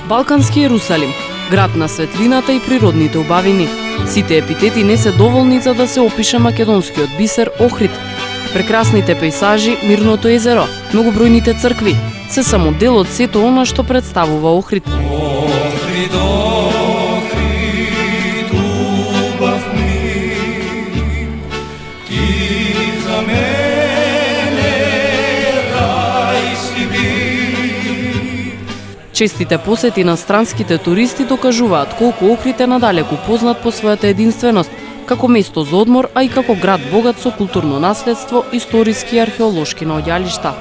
Балкански Јерусалим, град на светлината и природните убавини. Сите епитети не се доволни за да се опише македонскиот бисер Охрид. Прекрасните пејзажи, мирното езеро, многобројните цркви, се само дел од сето она што представува Охрид. Охрид, Охрид, убав ми, ти за мене рај си би. Честите посети на странските туристи докажуваат колку Охрид е надалеку познат по својата единственост, како место за одмор, а и како град богат со културно наследство, историски и археолошки наоѓалишта.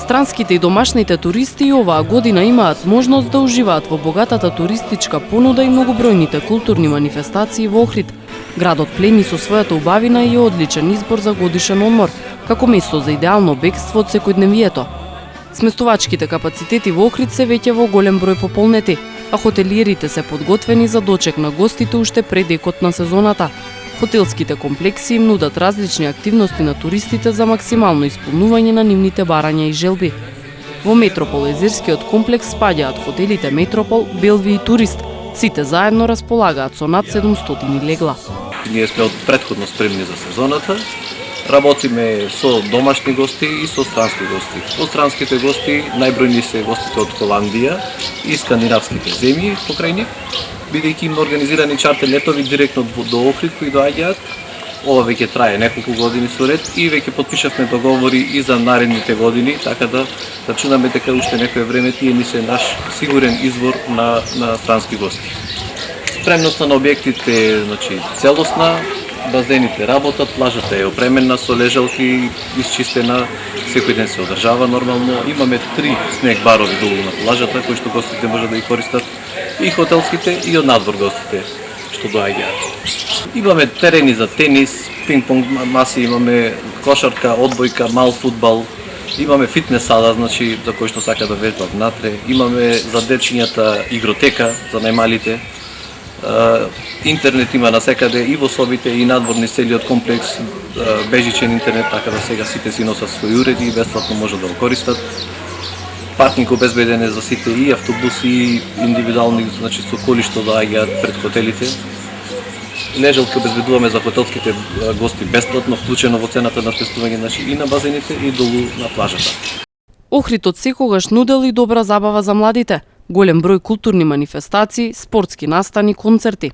Странските и домашните туристи и оваа година имаат можност да уживаат во богатата туристичка понуда и многобројните културни манифестации во Охрид. Градот плени со својата убавина и е одличен избор за годишен одмор, како место за идеално бегство од секојдневието. Сместувачките капацитети во Охрид се веќе во голем број пополнети, а хотелиерите се подготвени за дочек на гостите уште пред декот на сезоната. Хотелските комплекси им нудат различни активности на туристите за максимално исполнување на нивните барања и желби. Во Метропол Езерскиот комплекс спаѓаат хотелите Метропол, Белви и Турист. Сите заедно располагаат со над 700 легла. Ние сме од претходно спремни за сезоната. Работиме со домашни гости и со странски гости. Од странските гости најбројни се гостите од Холандија и скандинавските земји покрај нив, бидејќи има организирани чартер летови директно до Охрид кои доаѓаат. Ова веќе трае неколку години со ред и веќе потпишавме договори и за наредните години, така да рачунаме дека уште некое време тие ни се наш сигурен извор на странски гости. Спремноста на објектите, значи целосна, базените работат, плажата е опремена со лежалки, исчистена, секој ден се одржава нормално. Имаме 3 снег барови долу на плажата кои што гостите можат да ги користат, и хотелските и од надвор гостите што доаѓаат. Имаме терени за тенис, пинг-понг маси, имаме кошарка, одбојка, мал фудбал, имаме фитнес сала, значи за кој што сака да вежбат внатре, имаме за дечињата игротека за најмалите. Интернет има насекаде и во собите и надворни целиот комплекс, бежичен интернет, така да сега сите си носат своји уреди и бесплатно можат да го користат. Паркинг обезбеден е за сите и автобуси, и индивидуални, значи со коли што доаѓаат пред хотелите. Лежалки обезбедуваме за хотелските гости бесплатно, вклучено во цената на сместување, значи и на базените и долу на плажата. Охрид од секогаш нудел и добра забава за младите. Голем број културни манифестации, спортски настани, концерти.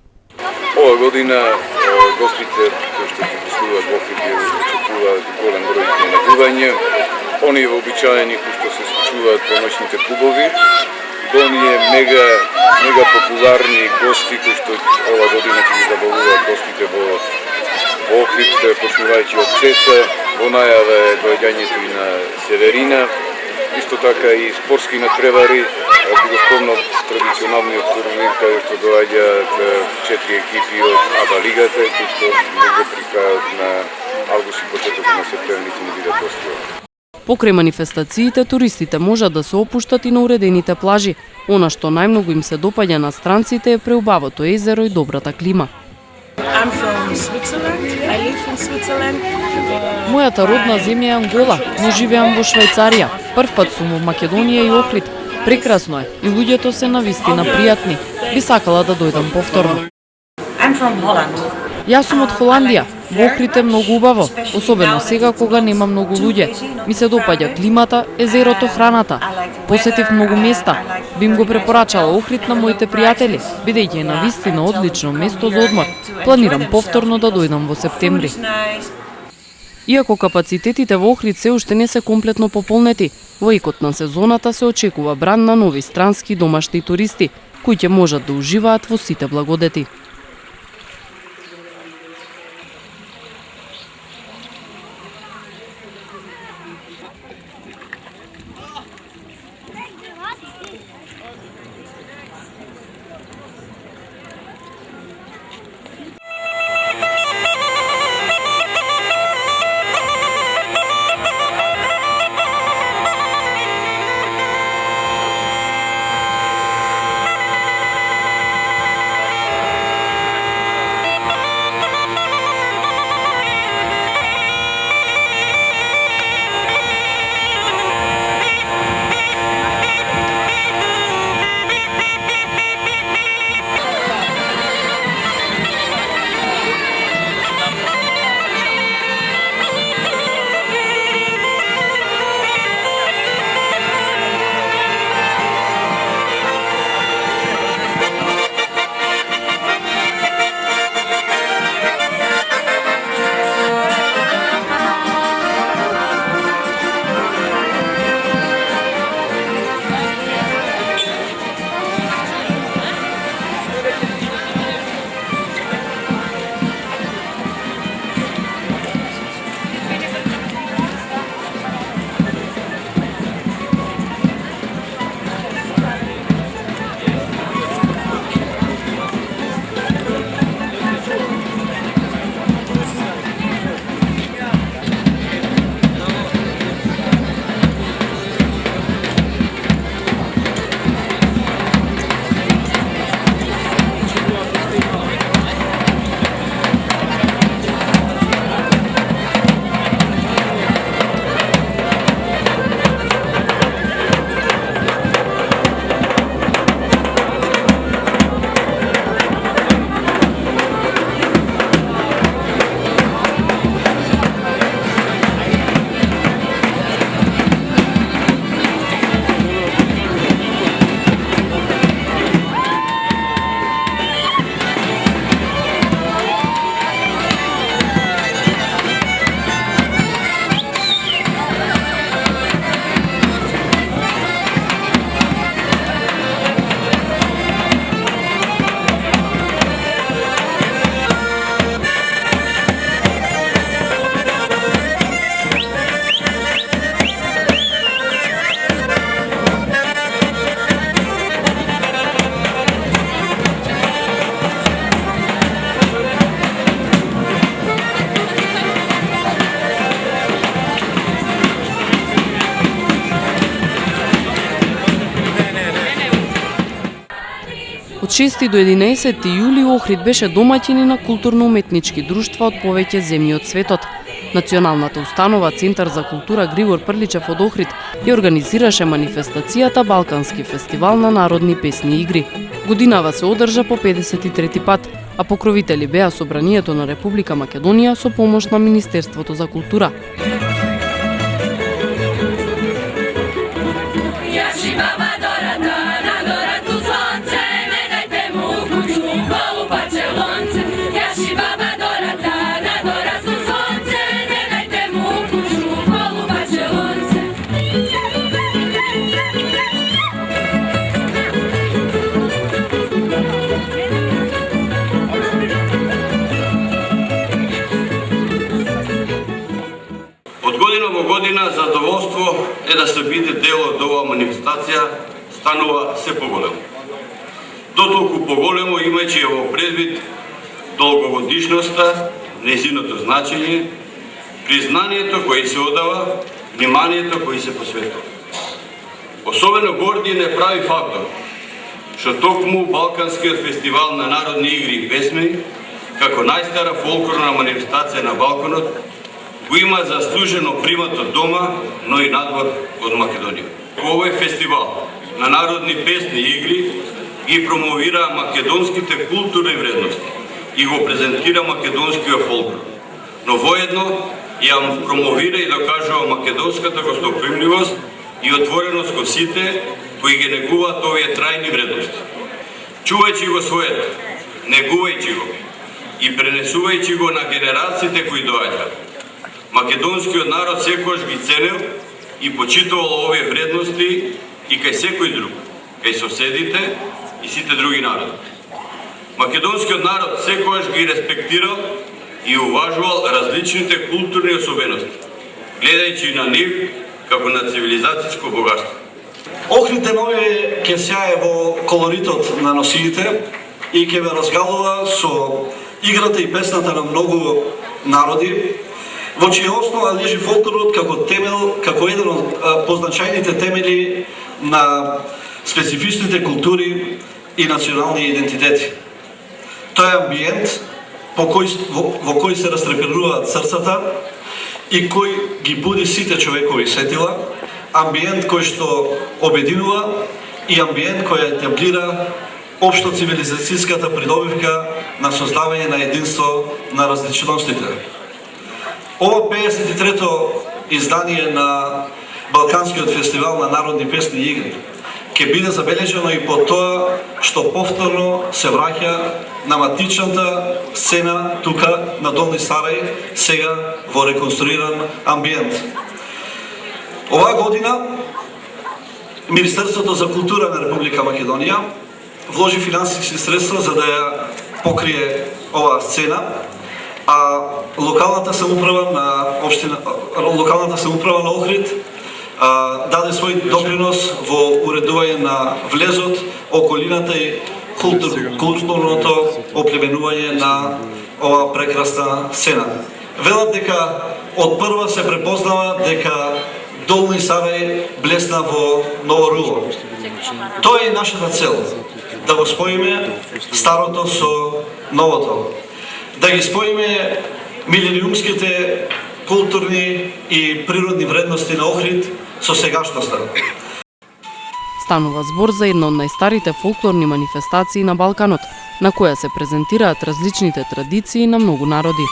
Ова година гостите кои што посетуваат во Охрид очекуваат голем број изненадување. Оние вообичаени кои што се случуваат по ноќните клубови, до оние мега популарни гости кои што ова година ќе ги забавуваат гостите во Охрид, почнувајќи од Цеца, во најава е доаѓањето и на Северина. Исто така и спортски надпревари, би го спомнал традиционалниот турнир каде што доаѓаат 4 екипи од АБА лигата, кои што многу при крајот на август и почетокот на септември ќе ни бидат гостувани. Покрај манифестациите, туристите можат да се опуштат и на уредените плажи. Она што најмногу им се допаѓа на странците е преубавото езеро и добрата клима. Мојата родна земја е Ангола, но живеам во Швајцарија. Прв пат сум во Македонија и Охрид. Прекрасно е и луѓето се навистина пријатни. Би сакала да дојдам повторно. Јас сум од Холандија. Во Охрид е многу убаво, особено сега кога нема многу луѓе. Ми се допаѓа климата, езерото, храната. Посетив многу места. Би им го препорачала Охрид на моите пријатели, бидејќи е навистина одлично место за одмор. Планирам повторно да дојдам во септември. Иако капацитетите во Охрид се уште не се комплетно пополнети, во екот на сезоната се очекува бран на нови странски и домашни туристи, кои ќе можат да уживаат во сите благодети. Од 6 до 11 јули Охрид беше домаќин на културно-уметнички друштва од повеќе земји од светот. Националната установа Центар за култура Григор Прличев од Охрид ја организираше манифестацијата Балкански фестивал на народни песни и игри. Годинава се одржа по 53 пат, а покровители беа Собранието на Република Македонија со помош на Министерството за култура. Во година задоволство е да се биде дел од оваа манифестација станува се поголемо. Дотолку поголемо имајќи во предвид долгогодишноста, незиното значење, признанието кој се одава, вниманието кој се посветува. Особено горди не прави фактор што токму Балканскиот фестивал на народни игри и песми, како најстара фолклорна манифестација на Балканот, го има заслужено примат од дома, но и надвор од Македонија. Овој фестивал на народни песни и игри ги промовира македонските културни вредности и го презентира македонскиот фолклор, но воедно ја промовира и докажува македонската гостопримливост и отвореност кон сите кои ги негуваат овие трајни вредности. Чувајќи го своето, негувајќи го и пренесувајќи го на генерациите кои доаѓаат, македонскиот народ секогаш ги ценел и почитувал овие вредности и кај секој друг, кај соседите и сите други народи. Македонскиот народ секогаш ги респектирал и уважувал различните културни особености, гледајќи на нив како на цивилизацијско богатство. Охрид денови ќе сјае во колоритот на носиите и ќе ве разгалува со играта и песната на многу народи, во чија основа лежи фолклорот како темел, како еден од позначајните темели на специфичните култури и национални идентитети. Тој е амбиент во кој се растрепируваат срцата и кој ги буди сите човекови сетила, амбиент кој што обединува и амбиент кој етаблира општо цивилизацијската придобивка на создавање на единство на различностите. Ова 53-то издание на Балканскиот фестивал на народни песни и игри ќе биде забележено и по тоа што повторно се враќа на матичната сцена тука на Долни Сарај, сега во реконструиран амбиент. Оваа година Министерството за култура на Република Македонија вложи финансиски средства за да ја покрие оваа сцена, а локалната самоуправа на Охрид даде свој допринос во уредување на влезот, околината и културното оплеменување на оваа прекрасна сцена. Велат дека од прва се препознава дека Долни Сарај блесна во ново руво. Тоа е нашата цел, да го споиме старото со новото, да ги споиме милениумските културни и природни вредности на Охрид со сегашноста. Станува збор за една од најстарите фолклорни манифестации на Балканот, на која се презентираат различните традиции на многу народи.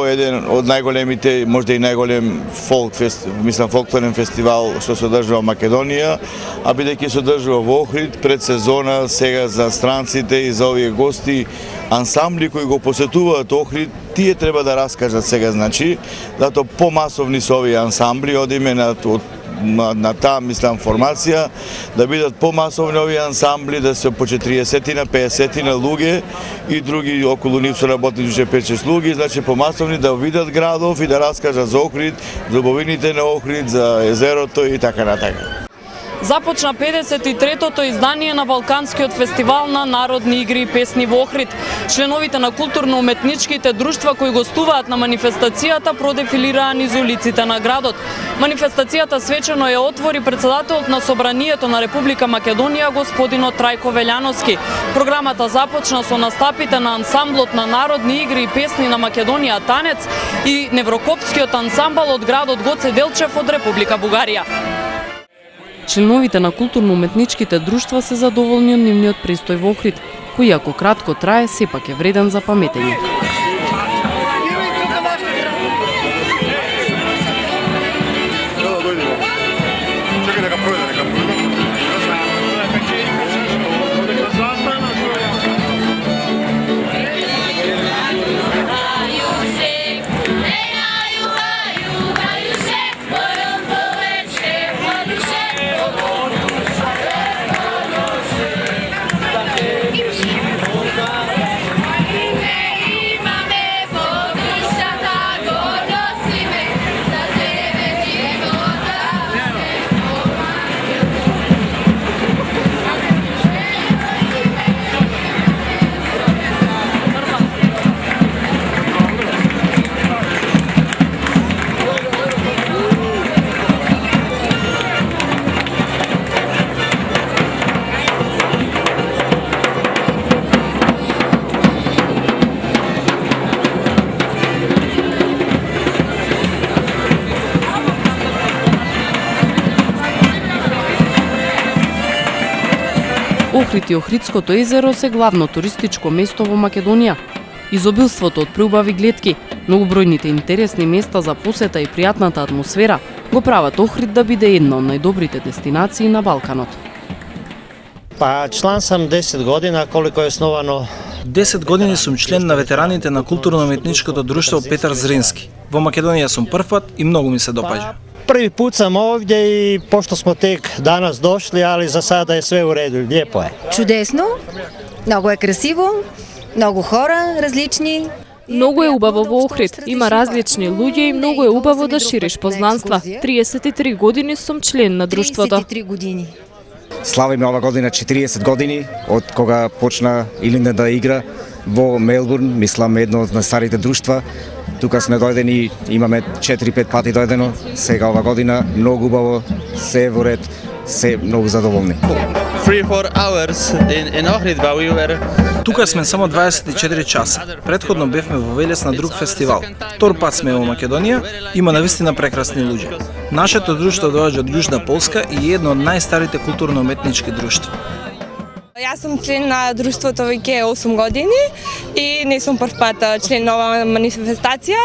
Еден од најголемите, можда и најголем фолклорен фестивал што се одржува во Македонија, а бидејќи се одржува во Охрид пред сезона, сега за странците и за овие гости, ансамбли кои го посетуваат Охрид, тие треба да раскажат сега, значи, затоа помасовни се овие ансамбли, одиме на таа, мислам, формација, да бидат помасовни овие ансамбли, да се по 40-на, 50-на луѓе и други околу нив се работи душе 5-6 луѓе, значи помасовни да видат градов и да раскажат за Охрид, за убавините на Охрид, за езерото и така натака. Започна 53-тото издание на Балканскиот фестивал на народни игри и песни во Охрид. Членовите на културно-уметничките друштва кои гостуваат на манифестацијата продефилираа низ улиците на градот. Манифестацијата свечено ја отвори председателот на Собранието на Република Македонија господинот Трајко Велјановски. Програмата започна со настапите на ансамблот на народни игри и песни на Македонија Танец и Неврокопскиот ансамбл од градот Гоце Делчев од Република Бугарија. Членовите на културно-уметничките друштва се задоволни од нивниот престој во Охрид, кој ако кратко трае, сепак е вреден за паметење. Ima Охрид и Охридското езеро се главно туристичко место во Македонија. Изобилството од преубави гледки, многобројните интересни места за посета и пријатната атмосфера го прават Охрид да биде една од најдобрите дестинации на Балканот. Па члан сам 10 година, колико е основано. 10 години сум член на ветераните на културно-уметничкото друштво Петар Зрински. Во Македонија сум првпат и многу ми се допаѓа. Први пут сам овде и пошто смо тек данас дошли, али за сада е све у реду, лепо е. Чудесно, много е красиво, много хора различни. Многу е убаво во Охрид, има различни луѓе и многу е убаво да шириш познанства. 33 години сум член на друштвото. 33 години. Славиме ова година 40 години од кога почна Илинда да игра во Мелбурн, мислам едно од најстарите друштва. Тука сме дојдени, имаме 4-5 пати дојдено, сега ова година многу убаво, се е во ред, се многу задоволни. 3-4 hours in Ohrid, but we were... Тука сме само 24 часа. Предходно бевме во Велес на друг фестивал. Втор пат сме во Македонија, има навистина прекрасни луѓе. Нашето друштво доаѓа од Јужна Полска и е едно од најстарите културно-уметнички друштва. Јас сум член на друштвото веќе 8 години и не сум прв пат член на ова манифестација.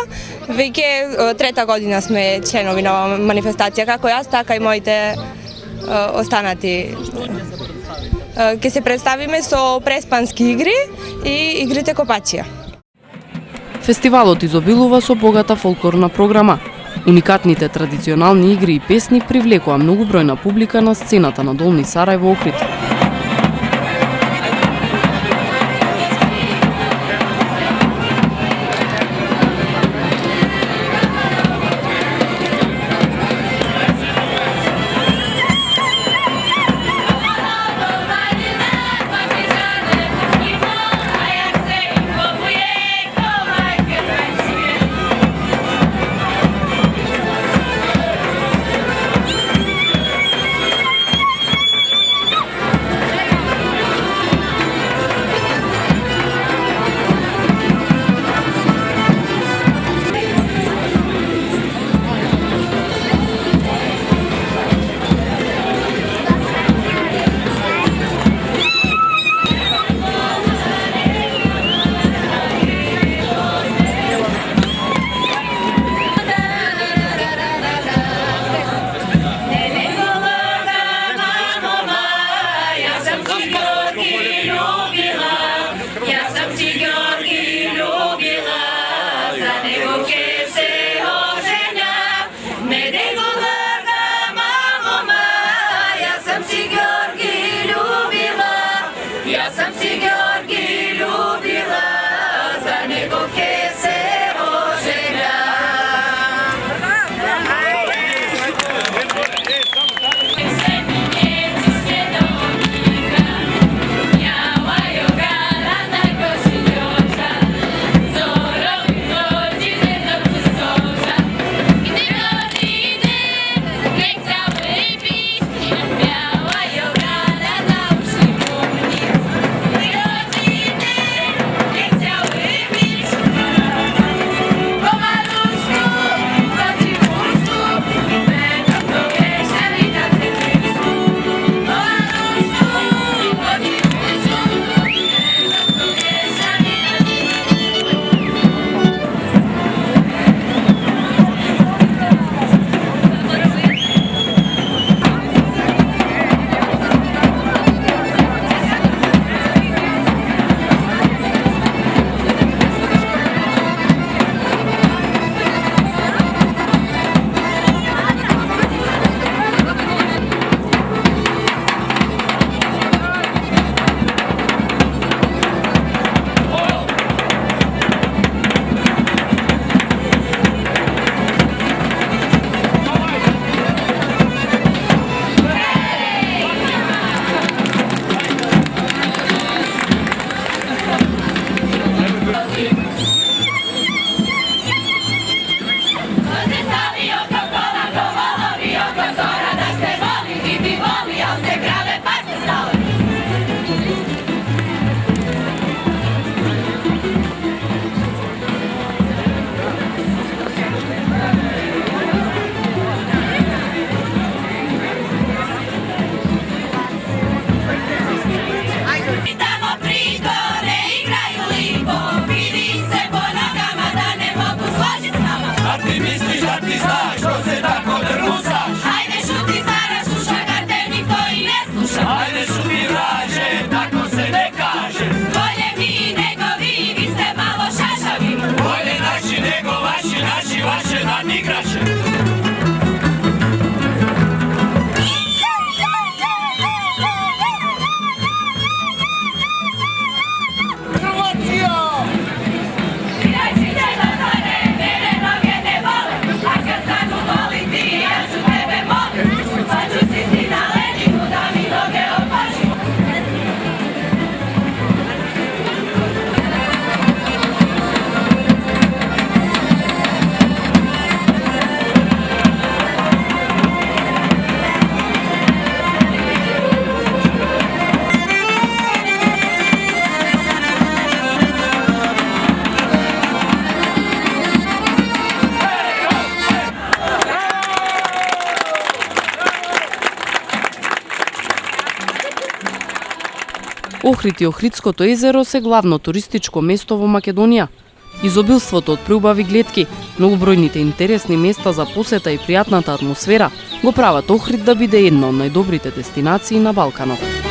Веќе трета година сме членови на ова манифестација, како јас, така и моите останати. Ке се представиме со преспански игри и игрите Копачија. Фестивалот изобилува со богата фолклорна програма. Уникатните традиционални игри и песни привлекува многубројна публика на сцената на Долни Сарајево Охрид. Охрид и Охридското езеро се главно туристичко место во Македонија. Изобилството од преубави гледки, многобројните интересни места за посета и пријатната атмосфера го прават Охрид да биде една од најдобрите дестинации на Балканот.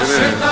Amen.